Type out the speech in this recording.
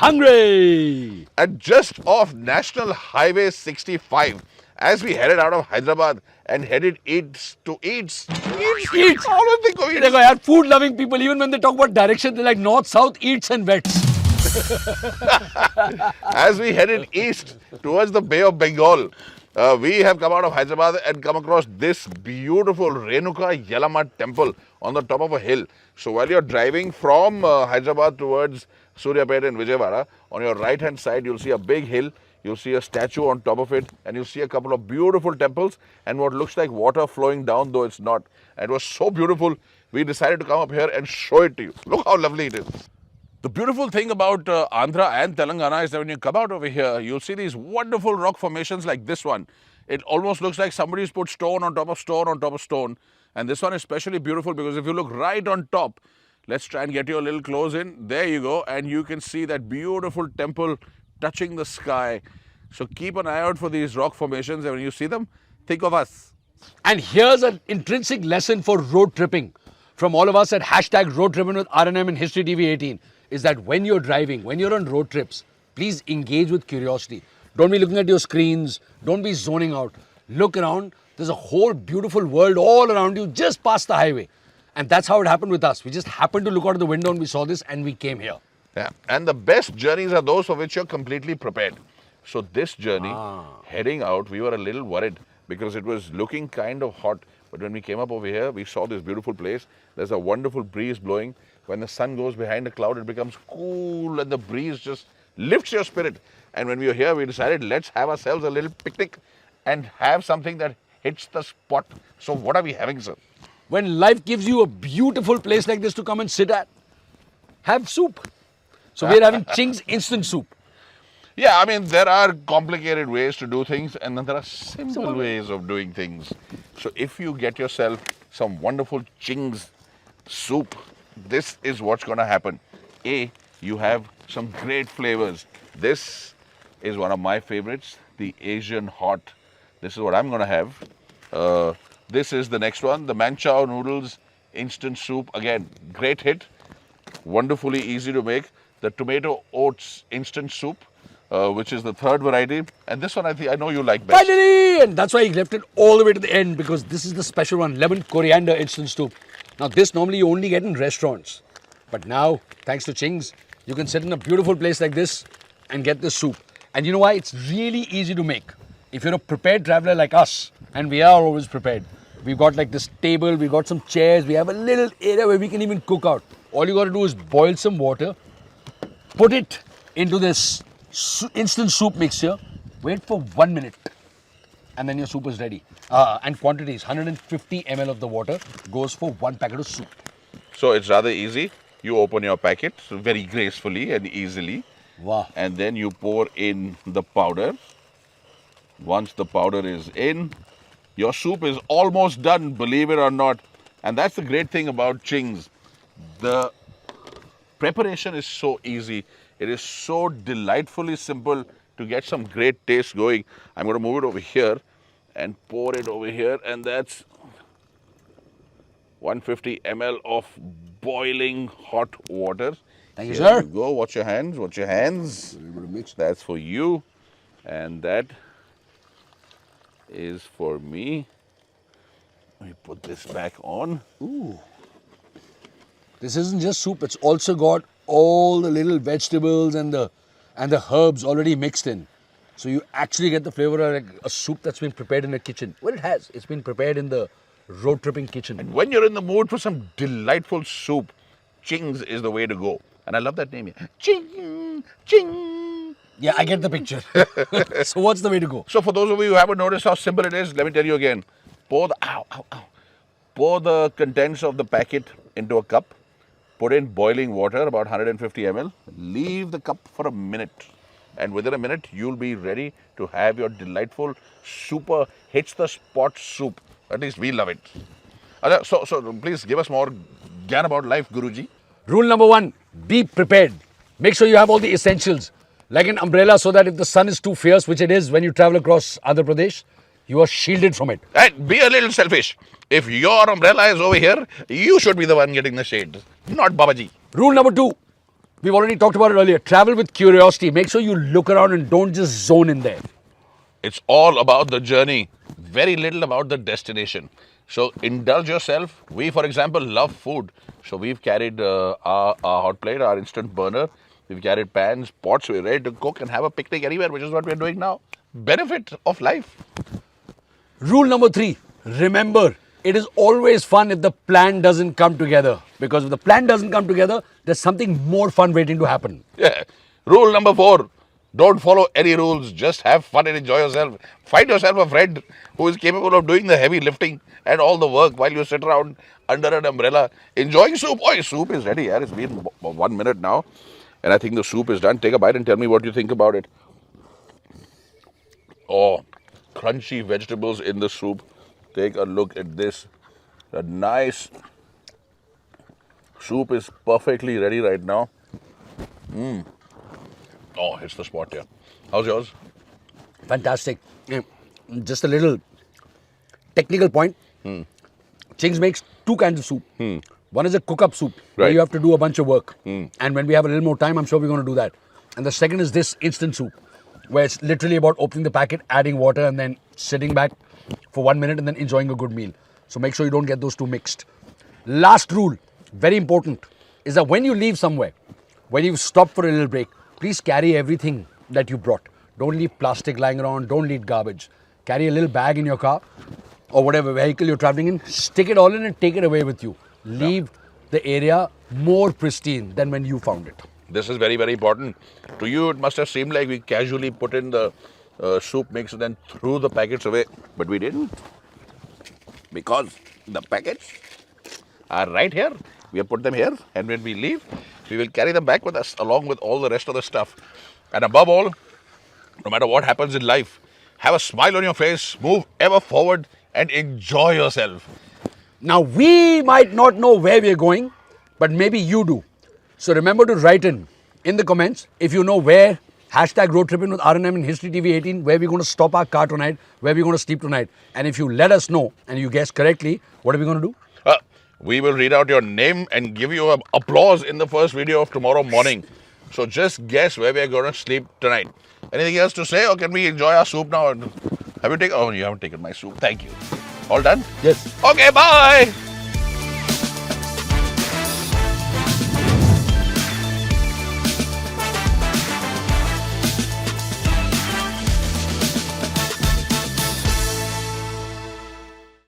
hungry. And just off National Highway 65, as we headed out of Hyderabad and headed east to eats. Eats. Always think of देखो eats. यार, food loving people, even when they talk about direction, they're like north, south, eats and wets. As we headed east towards the Bay of Bengal, we have come out of Hyderabad and come across this beautiful Renuka Yellamma temple on the top of a hill. So while you're driving from Hyderabad towards Suryapet and Vijayawada, on your right hand side you'll see a big hill, you'll see a statue on top of it, and you'll see a couple of beautiful temples and what looks like water flowing down, though it's not. And it was so beautiful, we decided to come up here and show it to you. Look how lovely it is. The beautiful thing about Andhra and Telangana is that when you come out over here, you'll see these wonderful rock formations like this one. It almost looks like somebody's put stone on top of stone on top of stone. And this one is especially beautiful because if you look right on top, let's try and get you a little close in. There you go. And you can see that beautiful temple touching the sky. So keep an eye out for these rock formations. And when you see them, think of us. And here's an intrinsic lesson for road tripping from all of us at hashtag Road Tripping with RNM and History TV 18 is that when you're driving, when you're on road trips, please engage with curiosity. Don't be looking at your screens. Don't be zoning out. Look around. There's a whole beautiful world all around you just past the highway. And that's how it happened with us. We just happened to look out of the window and we saw this and we came here. Yeah. And the best journeys are those for which you're completely prepared. So this journey, heading out, we were a little worried because it was looking kind of hot. But when we came up over here, we saw this beautiful place. There's a wonderful breeze blowing. When the sun goes behind a cloud, it becomes cool and the breeze just lifts your spirit. And when we were here, we decided let's have ourselves a little picnic and have something that hits the spot. So what are we having, sir? When life gives you a beautiful place like this to come and sit at, have soup. So we're having Ching's instant soup. Yeah, I mean, there are complicated ways to do things and then there are simple ways of doing things. So if you get yourself some wonderful Ching's soup, this is what's going to happen. A, you have some great flavors. This is one of my favorites, the Asian hot. This is what I'm going to have. This is the next one, the Manchow noodles instant soup. Again, great hit, wonderfully easy to make. The tomato oats instant soup, which is the third variety. And this one I know you like best. Finally! And that's why he left it all the way to the end because this is the special one, lemon coriander instant soup. Now this normally you only get in restaurants. But now, thanks to Ching's, you can sit in a beautiful place like this and get this soup. And you know why? It's really easy to make. If you're a prepared traveler like us, and we are always prepared, we've got like this table, we've got some chairs, we have a little area where we can even cook out. All you got to do is boil some water, put it into this instant soup mixture, wait for 1 minute, and then your soup is ready. And quantities, 150 ml of the water goes for 1 packet of soup. So it's rather easy. You open your packet very gracefully and easily. Wow. And then you pour in the powder. Once the powder is in, your soup is almost done, believe it or not. And that's the great thing about Ching's. The preparation is so easy. It is so delightfully simple to get some great taste going. I'm going to move it over here and pour it over here, and that's 150 ml of boiling hot water. Thank you, Here sir. you go. Watch your hands. Watch your hands. That's for you, and that is for me. Let me put this back on. Ooh. This isn't just soup, it's also got all the little vegetables and the herbs already mixed in. So you actually get the flavor of like a soup that's been prepared in a kitchen. Well, it has. It's been prepared in the road tripping kitchen. And when you're in the mood for some delightful soup, Ching's is the way to go. And I love that name here. Ching, Ching. Yeah, I get the picture. So what's the way to go? So for those of you who haven't noticed how simple it is, let me tell you again. Pour the contents of the packet into a cup. Put in boiling water, about 150 ml. Leave the cup for a minute. And within a minute, you'll be ready to have your delightful, super hits the spot soup. At least we love it. So please give us more gyan about life, Guruji. Rule number 1, be prepared. Make sure you have all the essentials. Like an umbrella so that if the sun is too fierce, which it is when you travel across Andhra Pradesh, you are shielded from it. And be a little selfish. If your umbrella is over here, you should be the one getting the shade, not Babaji. Rule number 2, We've already talked about it earlier. Travel with curiosity. Make sure you look around and don't just zone in there. It's all about the journey, very little about the destination. So indulge yourself. We, for example, love food. So we've carried our hot plate, our instant burner. We've carried pans, pots. We're ready to cook and have a picnic anywhere, which is what we're doing now. Benefit of life. Rule number 3. Remember, it is always fun if the plan doesn't come together. Because if the plan doesn't come together, there's something more fun waiting to happen. Yeah. Rule number 4. Don't follow any rules. Just have fun and enjoy yourself. Find yourself a friend who is capable of doing the heavy lifting and all the work while you sit around under an umbrella enjoying soup. Oh, soup is ready. Yeah, it's been 1 minute now. And I think the soup is done. Take a bite and tell me what you think about it. Oh, crunchy vegetables in the soup. Take a look at this. A nice soup is perfectly ready right now. Oh, it's the spot here. How's yours? Fantastic. Yeah. Just a little technical point. Ching's makes 2 kinds of soup. One is a cook-up soup, where Right. you have to do a bunch of work. And when we have a little more time, I'm sure we're going to do that. And the second is this instant soup, where it's literally about opening the packet, adding water, and then sitting back for 1 minute and then enjoying a good meal. So make sure you don't get those two mixed. Last rule, very important, is that when you leave somewhere, when you stop for a little break, please carry everything that you brought. Don't leave plastic lying around, don't leave garbage. Carry a little bag in your car or whatever vehicle you're traveling in, stick it all in and take it away with you. Leave the area more pristine than when you found it. This is very, very important. To you, it must have seemed like we casually put in the soup mix and then threw the packets away. But we didn't. Because the packets are right here. We have put them here. And when we leave, we will carry them back with us along with all the rest of the stuff. And above all, no matter what happens in life, have a smile on your face, move ever forward and enjoy yourself. Now, we might not know where we're going, but maybe you do. So remember to write in the comments if you know where, hashtag road tripping with RNM and History TV 18, where we're going to stop our car tonight, where we're going to sleep tonight. And if you let us know and you guess correctly, what are we going to do? We will read out your name and give you applause in the first video of tomorrow morning. So just guess where we're going to sleep tonight. Anything else to say, or can we enjoy our soup now? Have you taken? Oh, you haven't taken my soup. Thank you. All done? Yes. Okay, bye.